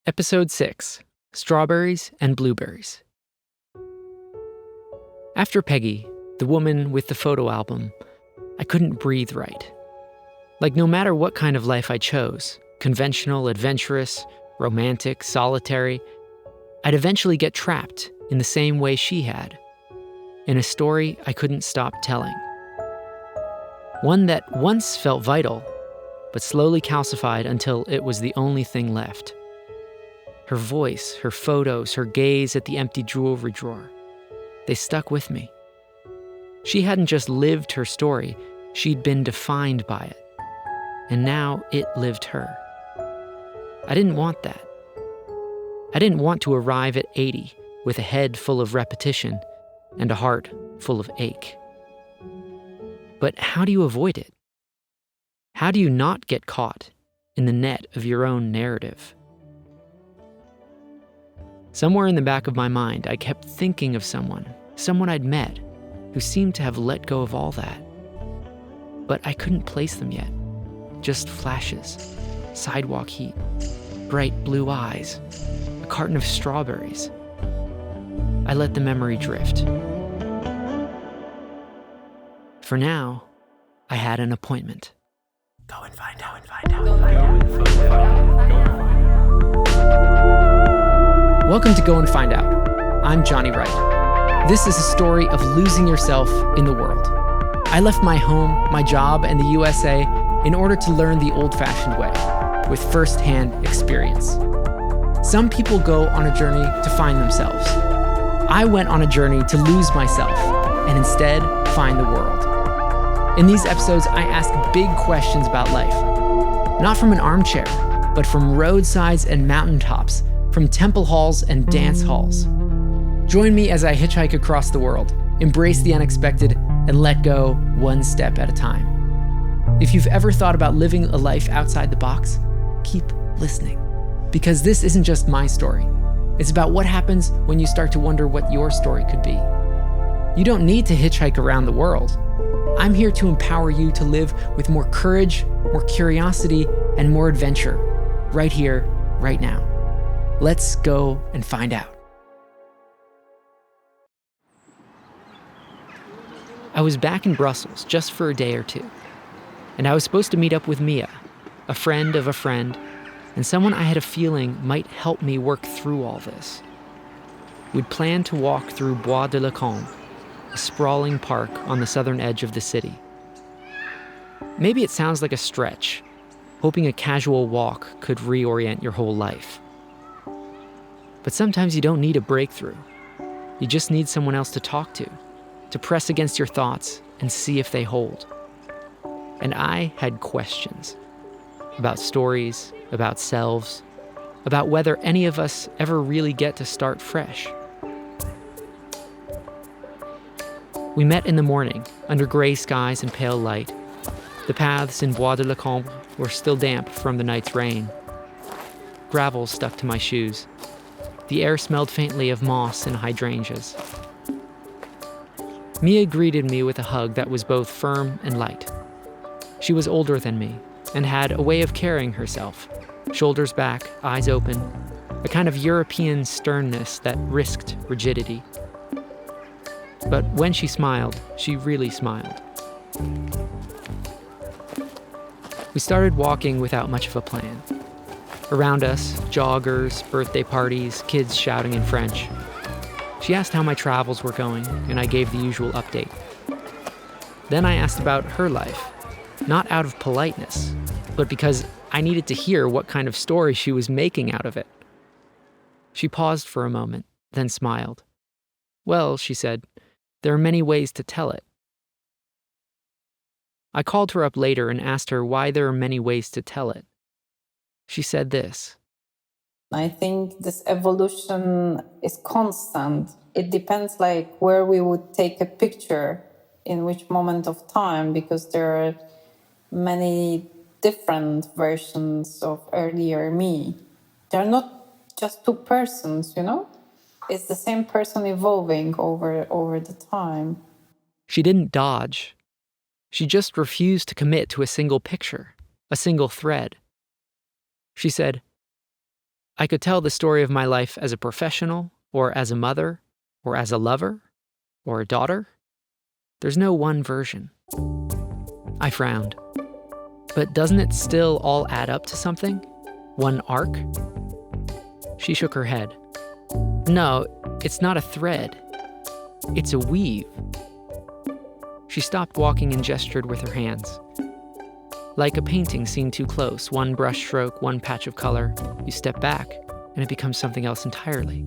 Episode 6, Strawberries and Blueberries. After Peggy, the woman with the photo album, I couldn't breathe right. Like no matter what kind of life I chose, conventional, adventurous, romantic, solitary, I'd eventually get trapped in the same way she had, in a story I couldn't stop telling. One that once felt vital, but slowly calcified until it was the only thing left. Her voice, her photos, her gaze at the empty jewelry drawer. They stuck with me. She hadn't just lived her story, she'd been defined by it. And now it lived her. I didn't want that. I didn't want to arrive at 80 with a head full of repetition and a heart full of ache. But how do you avoid it? How do you not get caught in the net of your own narrative? Somewhere in the back of my mind, I kept thinking of someone I'd met, who seemed to have let go of all that. But I couldn't place them yet. Just flashes, sidewalk heat, bright blue eyes, a carton of strawberries. I let the memory drift. For now, I had an appointment. Go and find out. Welcome to Go and Find Out. I'm Jonny Wright. This is a story of losing yourself in the world. I left my home, my job, and the USA in order to learn the old-fashioned way, with first-hand experience. Some people go on a journey to find themselves. I went on a journey to lose myself, and instead find the world. In these episodes, I ask big questions about life. Not from an armchair, but from roadsides and mountaintops, from temple halls and dance halls. Join me as I hitchhike across the world, embrace the unexpected, and let go one step at a time. If you've ever thought about living a life outside the box, keep listening. Because this isn't just my story. It's about what happens when you start to wonder what your story could be. You don't need to hitchhike around the world. I'm here to empower you to live with more courage, more curiosity, and more adventure, right here, right now. Let's go and find out. I was back in Brussels just for a day or two, and I was supposed to meet up with Mia, a friend of a friend, and someone I had a feeling might help me work through all this. We'd planned to walk through Bois de la Combe, a sprawling park on the southern edge of the city. Maybe it sounds like a stretch, hoping a casual walk could reorient your whole life. But sometimes you don't need a breakthrough. You just need someone else to talk to press against your thoughts and see if they hold. And I had questions about stories, about selves, about whether any of us ever really get to start fresh. We met in the morning, under gray skies and pale light. The paths in Bois de la Combe were still damp from the night's rain. Gravel stuck to my shoes. The air smelled faintly of moss and hydrangeas. Mia greeted me with a hug that was both firm and light. She was older than me and had a way of carrying herself, shoulders back, eyes open, a kind of European sternness that risked rigidity. But when she smiled, she really smiled. We started walking without much of a plan. Around us, joggers, birthday parties, kids shouting in French. She asked how my travels were going, and I gave the usual update. Then I asked about her life, not out of politeness, but because I needed to hear what kind of story she was making out of it. She paused for a moment, then smiled. Well, she said, there are many ways to tell it. I called her up later and asked her why there are many ways to tell it. She said this. I think this evolution is constant. It depends where we would take a picture, in which moment of time, because there are many different versions of earlier me. They're not just two persons, It's the same person evolving over the time. She didn't dodge. She just refused to commit to a single picture, a single thread. She said, I could tell the story of my life as a professional, or as a mother, or as a lover, or a daughter. There's no one version. I frowned. But doesn't it still all add up to something? One arc? She shook her head. No, it's not a thread. It's a weave. She stopped walking and gestured with her hands. Like a painting seen too close, one brush stroke, one patch of color, you step back, and it becomes something else entirely.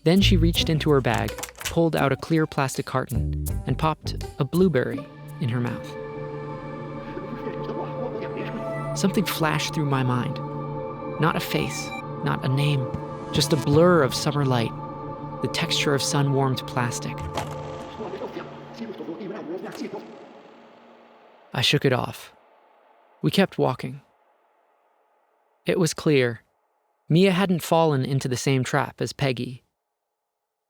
Then she reached into her bag, pulled out a clear plastic carton, and popped a blueberry in her mouth. Something flashed through my mind. Not a face, not a name, just a blur of summer light, the texture of sun-warmed plastic. I shook it off. We kept walking. It was clear. Mia hadn't fallen into the same trap as Peggy.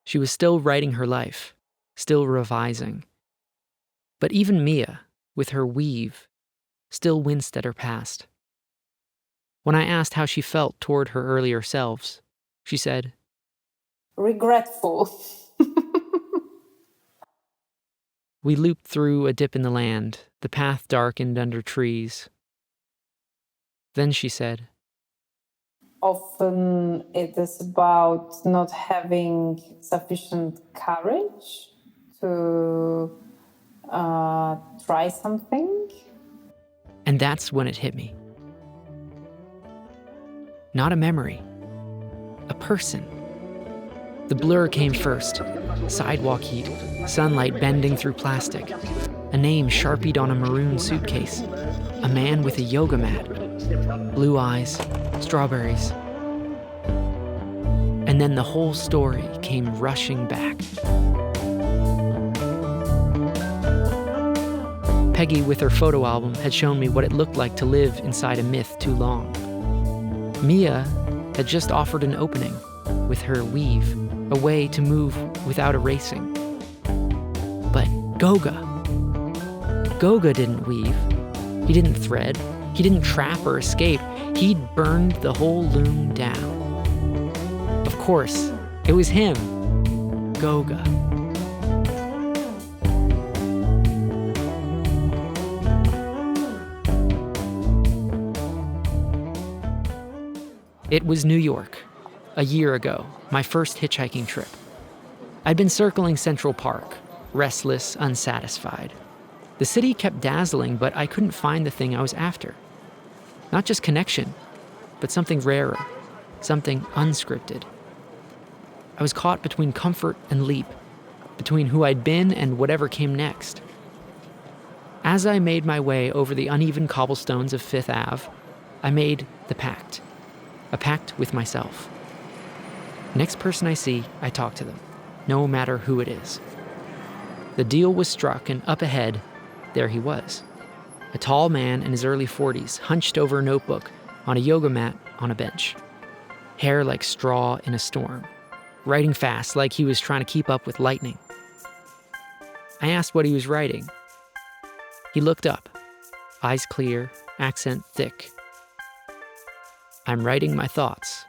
She was still writing her life, still revising. But even Mia, with her weave, still winced at her past. When I asked how she felt toward her earlier selves, she said, regretful. We looped through a dip in the land, the path darkened under trees. Then she said, often it is about not having sufficient courage to try something. And that's when it hit me. Not a memory, a person. The blur came first. Sidewalk heat, sunlight bending through plastic, a name sharpied on a maroon suitcase, a man with a yoga mat, blue eyes, strawberries. And then the whole story came rushing back. Peggy, with her photo album, had shown me what it looked like to live inside a myth too long. Mia had just offered an opening with her weave, a way to move without erasing. But Goga didn't weave. He didn't thread. He didn't trap or escape. He'd burned the whole loom down. Of course, it was him, Goga. It was New York, a year ago, my first hitchhiking trip. I'd been circling Central Park, restless, unsatisfied. The city kept dazzling, but I couldn't find the thing I was after. Not just connection, but something rarer, something unscripted. I was caught between comfort and leap, between who I'd been and whatever came next. As I made my way over the uneven cobblestones of Fifth Ave, I made the pact. A pact with myself. Next person I see, I talk to them, no matter who it is. The deal was struck, and up ahead, there he was. A tall man in his early 40s, hunched over a notebook, on a yoga mat on a bench. Hair like straw in a storm, writing fast like he was trying to keep up with lightning. I asked what he was writing. He looked up, eyes clear, accent thick. I'm writing my thoughts.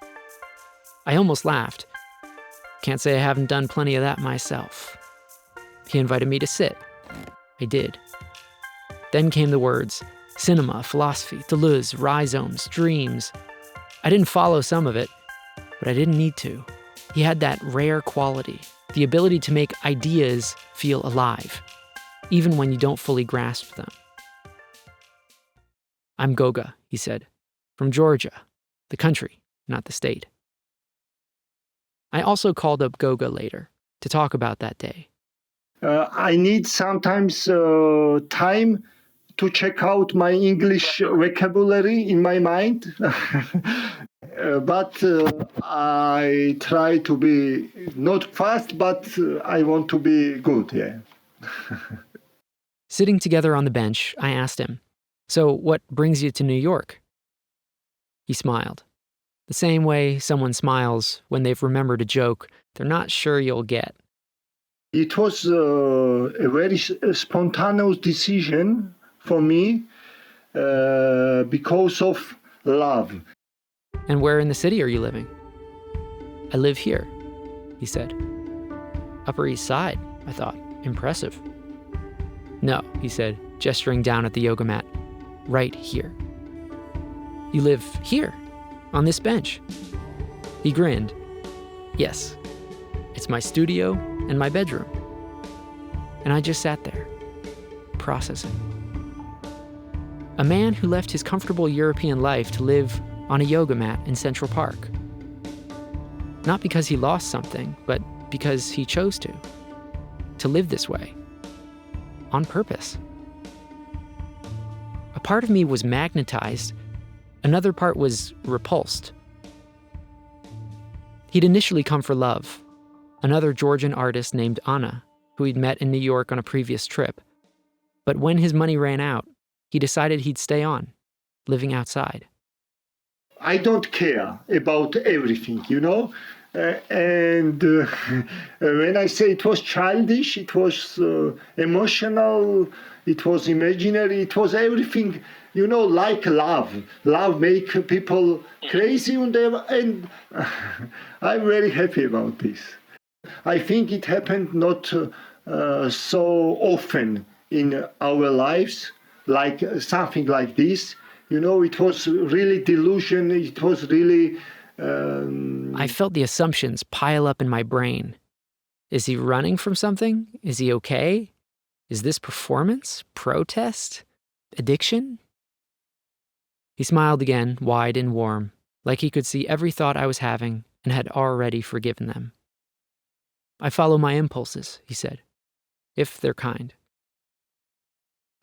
I almost laughed. Can't say I haven't done plenty of that myself. He invited me to sit. I did. Then came the words, cinema, philosophy, Deleuze, rhizomes, dreams. I didn't follow some of it, but I didn't need to. He had that rare quality, the ability to make ideas feel alive, even when you don't fully grasp them. I'm Goga, he said, from Georgia. The country, not the state. I also called up Goga later to talk about that day. I need sometimes time to check out my English vocabulary in my mind. But I try to be not fast, but I want to be good, yeah. Sitting together on the bench, I asked him, so what brings you to New York? He smiled, the same way someone smiles when they've remembered a joke they're not sure you'll get. It was a very spontaneous decision for me because of love. And where in the city are you living? I live here, he said. Upper East Side, I thought. Impressive. No, he said, gesturing down at the yoga mat. Right here. You live here, on this bench. He grinned. Yes, it's my studio and my bedroom. And I just sat there, processing. A man who left his comfortable European life to live on a yoga mat in Central Park. Not because he lost something, but because he chose to live this way, on purpose. A part of me was magnetized, another part was repulsed. He'd initially come for love, another Georgian artist named Anna, who he'd met in New York on a previous trip. But when his money ran out, he decided he'd stay on, living outside. I don't care about everything, you know? When I say it was childish, it was emotional, it was imaginary, it was everything, you know, like love. Love makes people crazy, and I'm very happy about this. I think it happened not so often in our lives, like something like this. You know, it was really delusion, it was really... I felt the assumptions pile up in my brain. Is he running from something? Is he okay? Is this performance? Protest? Addiction? He smiled again, wide and warm, like he could see every thought I was having and had already forgiven them. I follow my impulses, he said, if they're kind.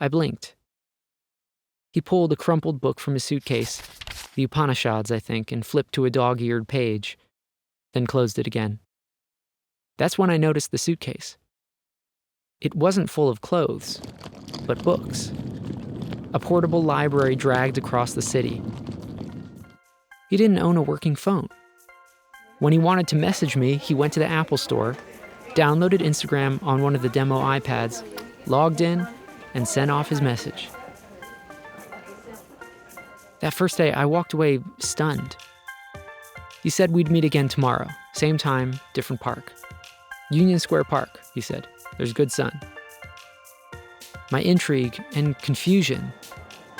I blinked. He pulled a crumpled book from his suitcase, the Upanishads, I think, and flipped to a dog-eared page, then closed it again. That's when I noticed the suitcase. It wasn't full of clothes, but books. A portable library dragged across the city. He didn't own a working phone. When he wanted to message me, he went to the Apple Store, downloaded Instagram on one of the demo iPads, logged in, and sent off his message. That first day, I walked away stunned. He said we'd meet again tomorrow, same time, different park. Union Square Park, he said. There's good sun. My intrigue and confusion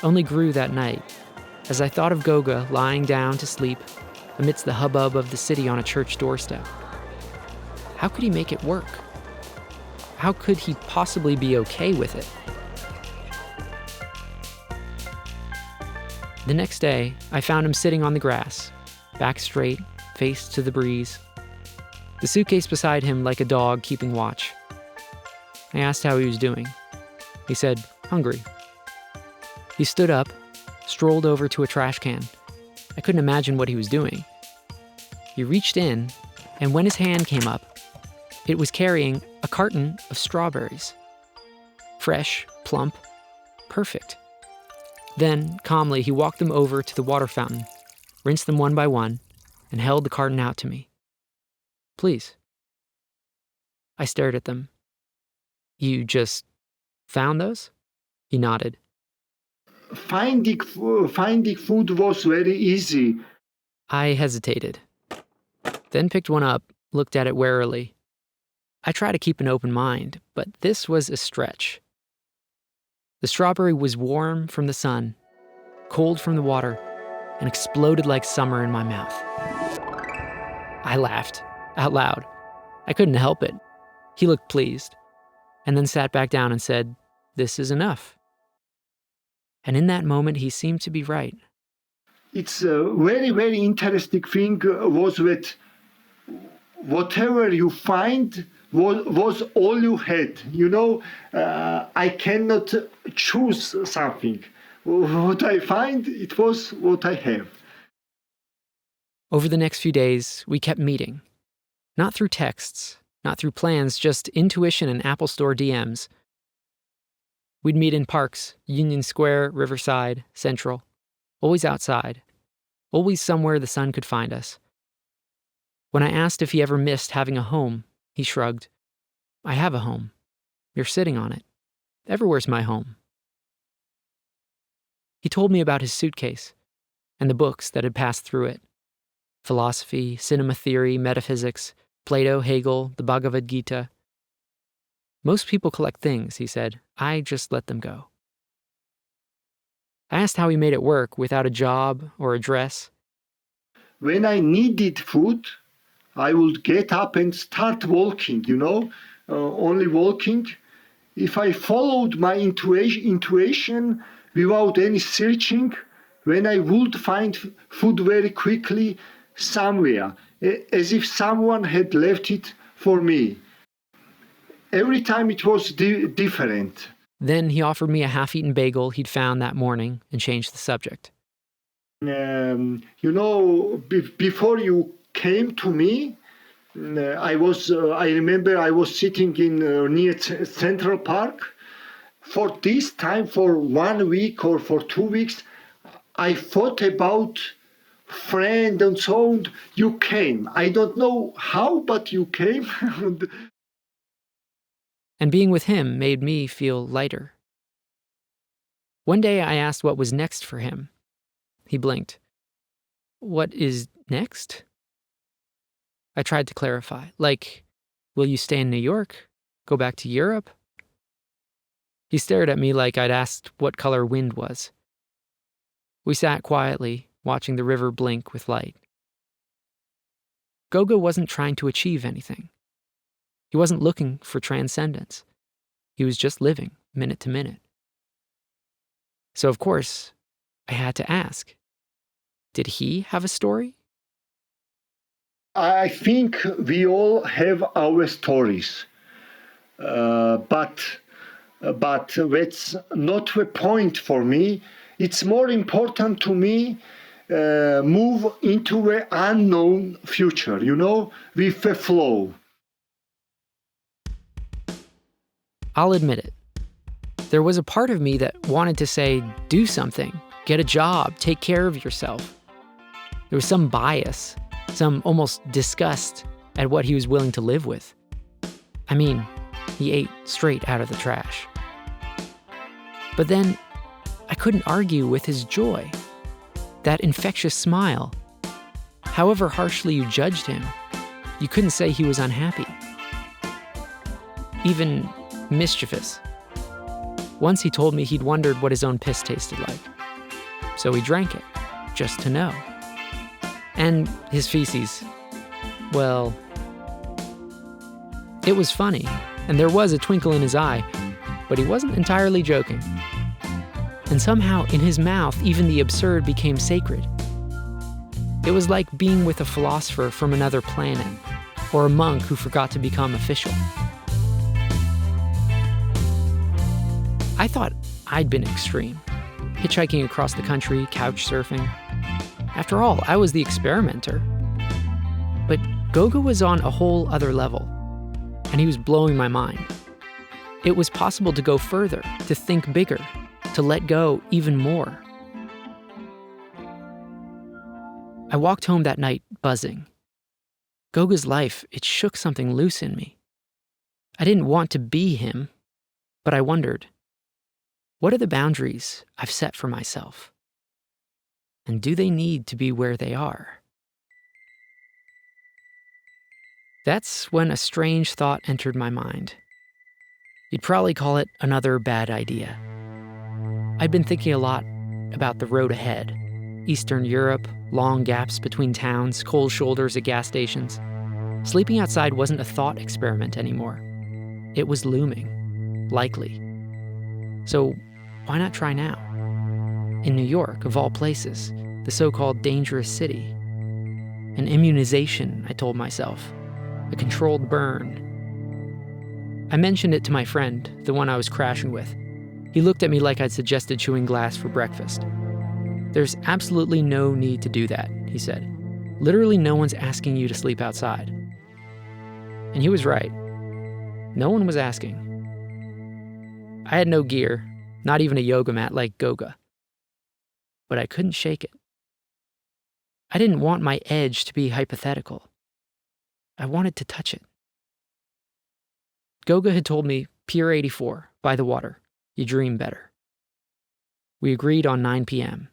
only grew that night as I thought of Goga lying down to sleep amidst the hubbub of the city on a church doorstep. How could he make it work? How could he possibly be okay with it? The next day, I found him sitting on the grass, back straight, face to the breeze, the suitcase beside him like a dog keeping watch. I asked how he was doing. He said, hungry. He stood up, strolled over to a trash can. I couldn't imagine what he was doing. He reached in, and when his hand came up, it was carrying a carton of strawberries. Fresh, plump, perfect. Then, calmly, he walked them over to the water fountain, rinsed them one by one, and held the carton out to me. Please. I stared at them. You just found those? He nodded. Finding food was very easy. I hesitated, then picked one up, looked at it warily. I try to keep an open mind, but this was a stretch. The strawberry was warm from the sun, cold from the water, and exploded like summer in my mouth. I laughed, out loud. I couldn't help it. He looked pleased, and then sat back down and said, "This is enough." And in that moment, he seemed to be right. It's a very, very interesting thing was that whatever you find was all you had. You know, I cannot choose something. What I find, it was what I have. Over the next few days, we kept meeting. Not through texts, not through plans, just intuition and Apple Store DMs. We'd meet in parks, Union Square, Riverside, Central. Always outside. Always somewhere the sun could find us. When I asked if he ever missed having a home, he shrugged. I have a home. You're sitting on it. Everywhere's my home. He told me about his suitcase and the books that had passed through it. philosophy, cinema theory, metaphysics, Plato, Hegel, the Bhagavad Gita. Most people collect things, he said. I just let them go. I asked how he made it work without a job or a dress. When I needed food, I would get up and start walking, only walking. If I followed my intuition without any searching, when I would find food very quickly somewhere, as if someone had left it for me. Every time it was different. Then he offered me a half-eaten bagel he'd found that morning and changed the subject. Before you came to me, I remember I was sitting in near Central Park. For this time, for 1 week or for 2 weeks, I thought about friend and so on. You came. I don't know how, but you came. And being with him made me feel lighter. One day I asked what was next for him. He blinked. What is next? I tried to clarify. Like, will you stay in New York? Go back to Europe? He stared at me like I'd asked what color wind was. We sat quietly, watching the river blink with light. Goga wasn't trying to achieve anything. He wasn't looking for transcendence. He was just living, minute to minute. So, of course, I had to ask, did he have a story? I think we all have our stories, but that's not the point for me. It's more important to me move into the unknown future, with the flow. I'll admit it. There was a part of me that wanted to say, do something, get a job, take care of yourself. There was some bias, some almost disgust at what he was willing to live with. I mean, he ate straight out of the trash. But then I couldn't argue with his joy, that infectious smile. However harshly you judged him, you couldn't say he was unhappy. Even mischievous. Once he told me he'd wondered what his own piss tasted like. So he drank it, just to know. And his feces, well, it was funny, and there was a twinkle in his eye, but he wasn't entirely joking. And somehow, in his mouth, even the absurd became sacred. It was like being with a philosopher from another planet, or a monk who forgot to become official. I thought I'd been extreme, hitchhiking across the country, couch surfing. After all, I was the experimenter. But Goga was on a whole other level, and he was blowing my mind. It was possible to go further, to think bigger, to let go even more. I walked home that night buzzing. Goga's life, it shook something loose in me. I didn't want to be him, but I wondered, what are the boundaries I've set for myself? And do they need to be where they are? That's when a strange thought entered my mind. You'd probably call it another bad idea. I'd been thinking a lot about the road ahead. Eastern Europe, long gaps between towns, cold shoulders at gas stations. Sleeping outside wasn't a thought experiment anymore. It was looming, likely. So why not try now? In New York, of all places, the so-called dangerous city. An immunization, I told myself. A controlled burn. I mentioned it to my friend, the one I was crashing with. He looked at me like I'd suggested chewing glass for breakfast. There's absolutely no need to do that, he said. Literally no one's asking you to sleep outside. And he was right. No one was asking. I had no gear, not even a yoga mat like Goga. But I couldn't shake it. I didn't want my edge to be hypothetical. I wanted to touch it. Goga had told me, Pier 84, by the water, you dream better. We agreed on 9 p.m.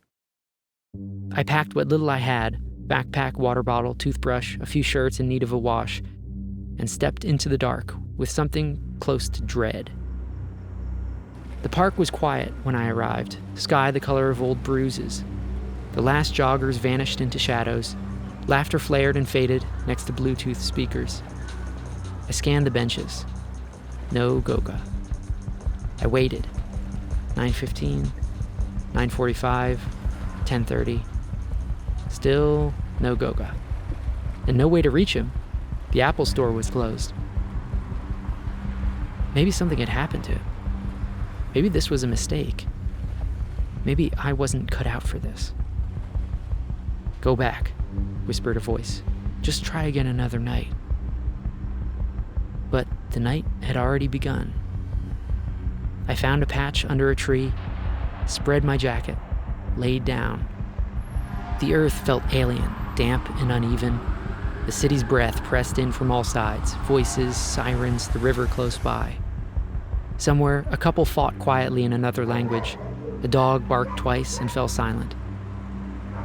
I packed what little I had, backpack, water bottle, toothbrush, a few shirts in need of a wash, and stepped into the dark with something close to dread. The park was quiet when I arrived, sky the color of old bruises. The last joggers vanished into shadows. Laughter flared and faded next to Bluetooth speakers. I scanned the benches. No Goga. I waited. 9:15, 9:45, 10:30. Still no Goga. And no way to reach him. The Apple store was closed. Maybe something had happened to him. Maybe this was a mistake. Maybe I wasn't cut out for this. "Go back," whispered a voice. "Just try again another night." But the night had already begun. I found a patch under a tree, spread my jacket, laid down. The earth felt alien, damp and uneven. The city's breath pressed in from all sides, voices, sirens, the river close by. Somewhere, a couple fought quietly in another language. A dog barked twice and fell silent.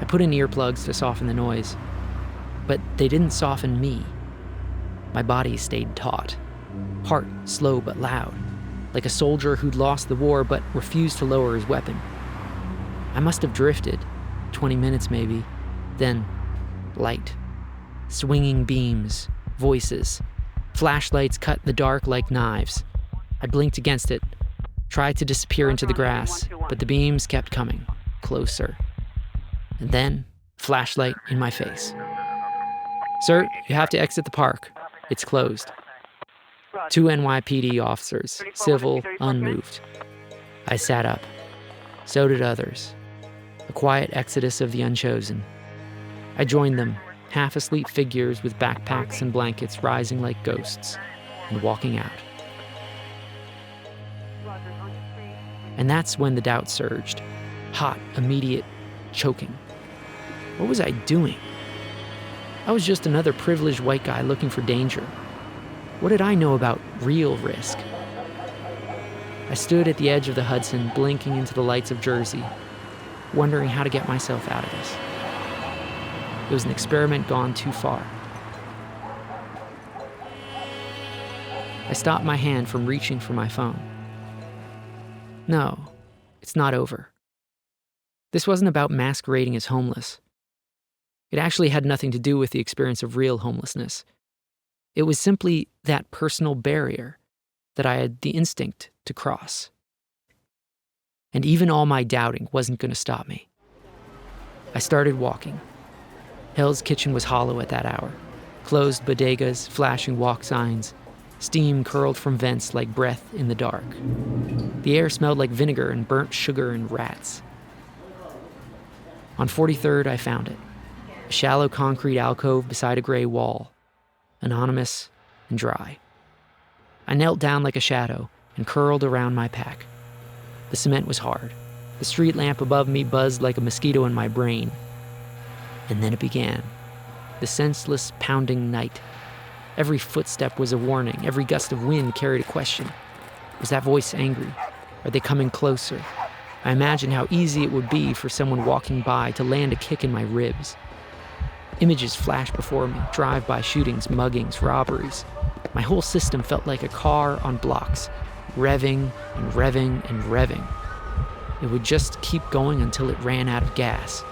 I put in earplugs to soften the noise, but they didn't soften me. My body stayed taut, heart slow but loud, like a soldier who'd lost the war but refused to lower his weapon. I must have drifted, 20 minutes maybe, then light, swinging beams, voices, flashlights cut the dark like knives. I blinked against it, tried to disappear into the grass, but the beams kept coming, closer. And then, flashlight in my face. "Sir, you have to exit the park. It's closed." 2 NYPD officers, civil, unmoved. I sat up. So did others. A quiet exodus of the unchosen. I joined them, half-asleep figures with backpacks and blankets rising like ghosts, and walking out. And that's when the doubt surged. Hot, immediate, choking. What was I doing? I was just another privileged white guy looking for danger. What did I know about real risk? I stood at the edge of the Hudson, blinking into the lights of Jersey, wondering how to get myself out of this. It was an experiment gone too far. I stopped my hand from reaching for my phone. No, it's not over. This wasn't about masquerading as homeless. It actually had nothing to do with the experience of real homelessness. It was simply that personal barrier that I had the instinct to cross. And even all my doubting wasn't going to stop me. I started walking. Hell's Kitchen was hollow at that hour. Closed bodegas, flashing walk signs. Steam curled from vents like breath in the dark. The air smelled like vinegar and burnt sugar and rats. On 43rd, I found it. A shallow concrete alcove beside a gray wall. Anonymous and dry. I knelt down like a shadow and curled around my pack. The cement was hard. The street lamp above me buzzed like a mosquito in my brain. And then it began. The senseless, pounding night. Every footstep was a warning. Every gust of wind carried a question. Was that voice angry? Are they coming closer? I imagined how easy it would be for someone walking by to land a kick in my ribs. Images flashed before me, drive-by shootings, muggings, robberies. My whole system felt like a car on blocks, revving and revving and revving. It would just keep going until it ran out of gas.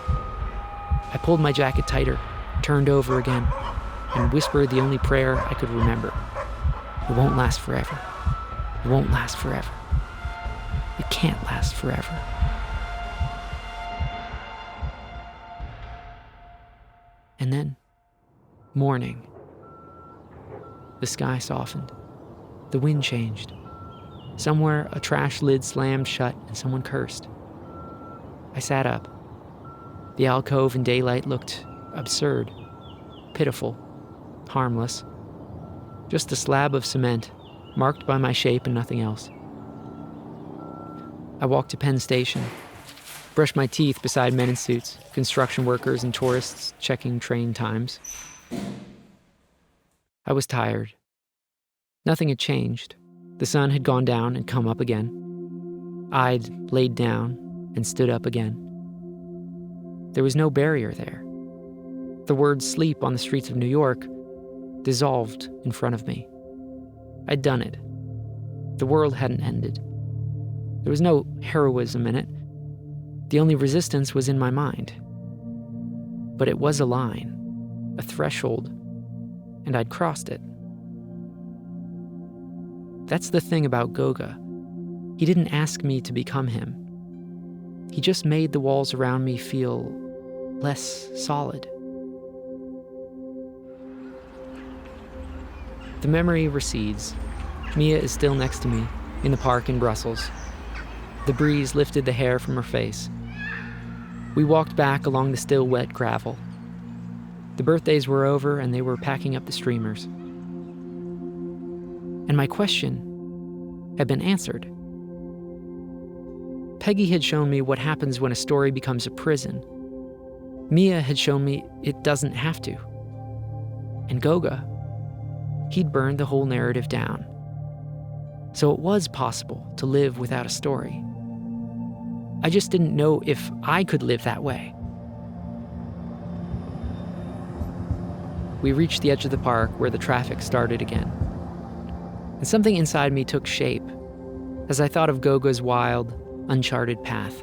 I pulled my jacket tighter, turned over again, and whispered the only prayer I could remember. It won't last forever. It won't last forever. It can't last forever. And then, morning. The sky softened. The wind changed. Somewhere, a trash lid slammed shut and someone cursed. I sat up. The alcove in daylight looked absurd, pitiful, harmless. Just a slab of cement, marked by my shape and nothing else. I walked to Penn Station, brushed my teeth beside men in suits, construction workers and tourists checking train times. I was tired. Nothing had changed. The sun had gone down and come up again. I'd laid down and stood up again. There was no barrier there. The word sleep on the streets of New York dissolved in front of me. I'd done it. The world hadn't ended. There was no heroism in it. The only resistance was in my mind. But it was a line, a threshold, and I'd crossed it. That's the thing about Goga. He didn't ask me to become him. He just made the walls around me feel less solid. The memory recedes. Mia is still next to me, in the park in Brussels. The breeze lifted the hair from her face. We walked back along the still wet gravel. The birthdays were over and they were packing up the streamers. And my question had been answered. Peggy had shown me what happens when a story becomes a prison. Mia had shown me it doesn't have to. And Goga, he'd burned the whole narrative down. So it was possible to live without a story. I just didn't know if I could live that way. We reached the edge of the park where the traffic started again. And something inside me took shape as I thought of Goga's wild, uncharted path.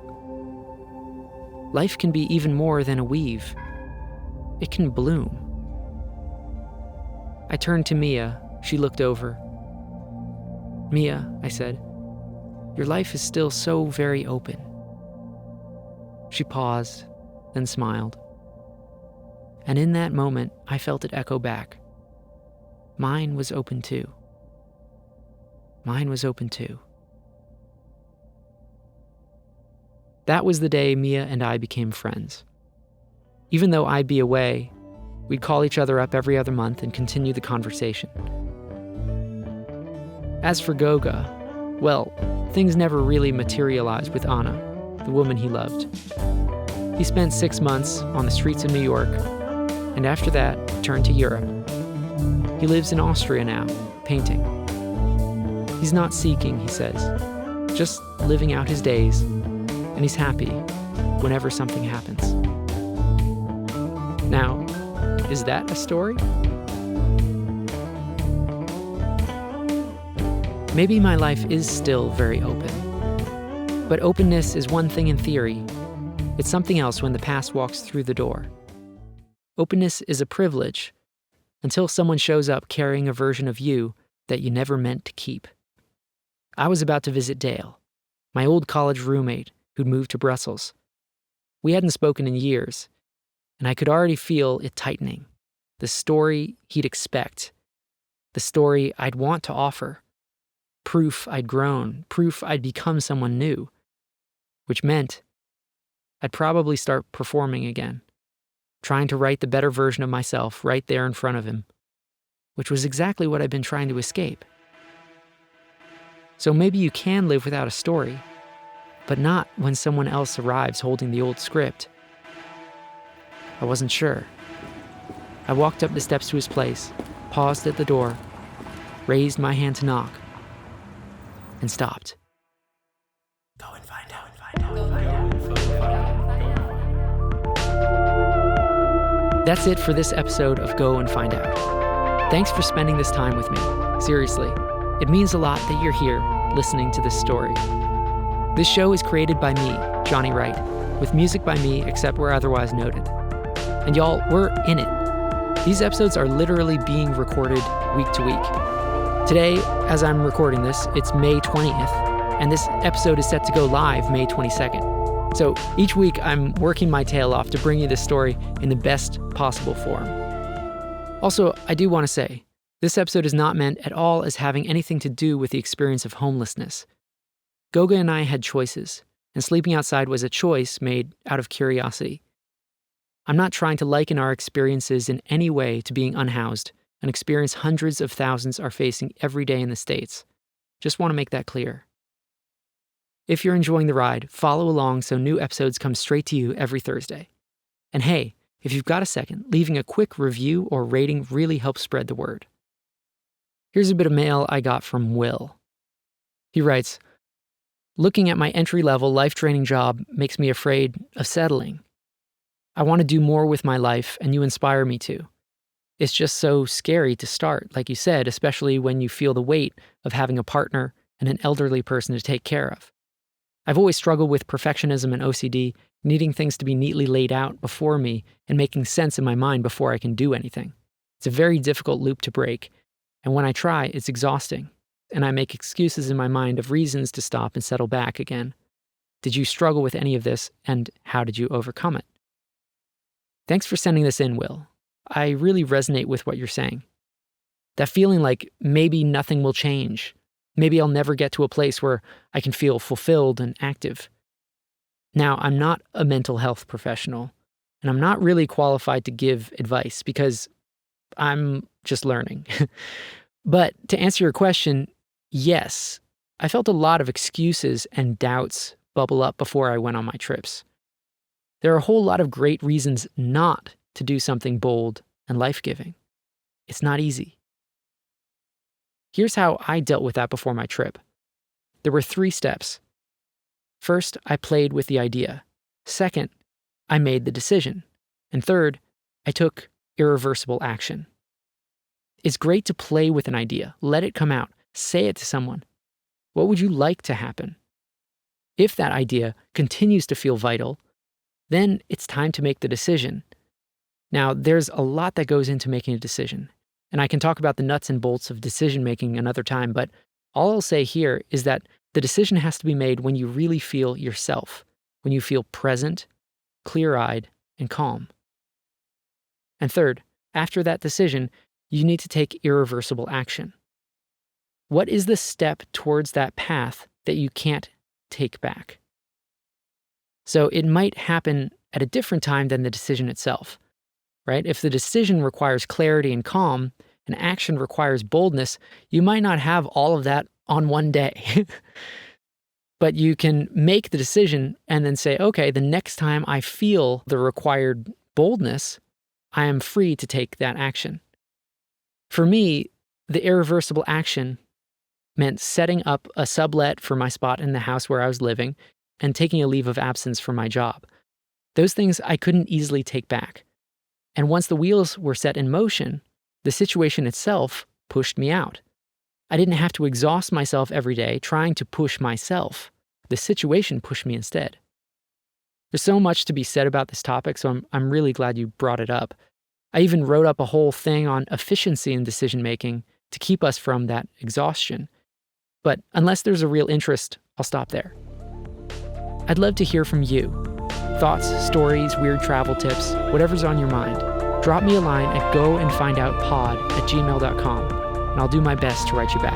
Life can be even more than a weave. It can bloom. I turned to Mia. She looked over. Mia, I said, your life is still so very open. She paused, then smiled. And in that moment, I felt it echo back. Mine was open too. Mine was open too. That was the day Mia and I became friends. Even though I'd be away, we'd call each other up every other month and continue the conversation. As for Goga, well, things never really materialized with Anna, the woman he loved. He spent 6 months on the streets of New York, and after that, turned to Europe. He lives in Austria now, painting. He's not seeking, he says, just living out his days, and he's happy whenever something happens. Now, is that a story? Maybe my life is still very open. But openness is one thing in theory. It's something else when the past walks through the door. Openness is a privilege until someone shows up carrying a version of you that you never meant to keep. I was about to visit Dale, my old college roommate who'd moved to Brussels. We hadn't spoken in years, and I could already feel it tightening. The story he'd expect. The story I'd want to offer. Proof I'd grown. Proof I'd become someone new. Which meant I'd probably start performing again. Trying to write the better version of myself right there in front of him. Which was exactly what I'd been trying to escape. So maybe you can live without a story, but not when someone else arrives holding the old script. I wasn't sure. I walked up the steps to his place, paused at the door, raised my hand to knock, and stopped. Go and find out. That's it for this episode of Go and Find Out. Thanks for spending this time with me. Seriously, it means a lot that you're here listening to this story. This show is created by me, Jonny Wright, with music by me except where otherwise noted. And y'all, we're in it. These episodes are literally being recorded week to week. Today, as I'm recording this, it's May 20th, and this episode is set to go live May 22nd. So each week, I'm working my tail off to bring you this story in the best possible form. Also, I do want to say, this episode is not meant at all as having anything to do with the experience of homelessness. Goga and I had choices, and sleeping outside was a choice made out of curiosity. I'm not trying to liken our experiences in any way to being unhoused, an experience hundreds of thousands are facing every day in the States. Just want to make that clear. If you're enjoying the ride, follow along so new episodes come straight to you every Thursday. And hey, if you've got a second, leaving a quick review or rating really helps spread the word. Here's a bit of mail I got from Will. He writes, "Looking at my entry-level life-training job makes me afraid of settling. I want to do more with my life, and you inspire me to. It's just so scary to start, like you said, especially when you feel the weight of having a partner and an elderly person to take care of. I've always struggled with perfectionism and OCD, needing things to be neatly laid out before me and making sense in my mind before I can do anything. It's a very difficult loop to break, and when I try, it's exhausting, and I make excuses in my mind of reasons to stop and settle back again. Did you struggle with any of this, and how did you overcome it? Thanks for sending this in, Will. I really resonate with what you're saying. That feeling like maybe nothing will change. Maybe I'll never get to a place where I can feel fulfilled and active. Now, I'm not a mental health professional, and I'm not really qualified to give advice because I'm just learning. But to answer your question, yes, I felt a lot of excuses and doubts bubble up before I went on my trips. There are a whole lot of great reasons not to do something bold and life-giving. It's not easy. Here's how I dealt with that before my trip. There were 3 steps. First, I played with the idea. Second, I made the decision. And third, I took irreversible action. It's great to play with an idea. Let it come out. Say it to someone. What would you like to happen? If that idea continues to feel vital, then it's time to make the decision. Now, there's a lot that goes into making a decision, and I can talk about the nuts and bolts of decision-making another time, but all I'll say here is that the decision has to be made when you really feel yourself, when you feel present, clear-eyed, and calm. And third, after that decision, you need to take irreversible action. What is the step towards that path that you can't take back? So it might happen at a different time than the decision itself, right? If the decision requires clarity and calm, and action requires boldness, you might not have all of that on one day. But you can make the decision and then say, okay, the next time I feel the required boldness, I am free to take that action. For me, the irreversible action meant setting up a sublet for my spot in the house where I was living and taking a leave of absence from my job. Those things I couldn't easily take back. And once the wheels were set in motion, the situation itself pushed me out. I didn't have to exhaust myself every day trying to push myself. The situation pushed me instead. There's so much to be said about this topic, so I'm really glad you brought it up. I even wrote up a whole thing on efficiency in decision-making to keep us from that exhaustion. But unless there's a real interest, I'll stop there. I'd love to hear from you. Thoughts, stories, weird travel tips, whatever's on your mind. Drop me a line at goandfindoutpod@gmail.com, and I'll do my best to write you back.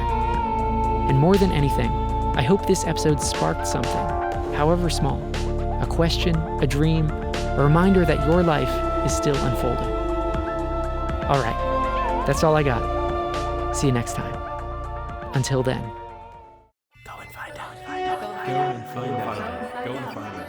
And more than anything, I hope this episode sparked something, however small. A question, a dream, a reminder that your life is still unfolding. All right, that's all I got. See you next time. Until then. Go and find out. Go and find out. Go and find out.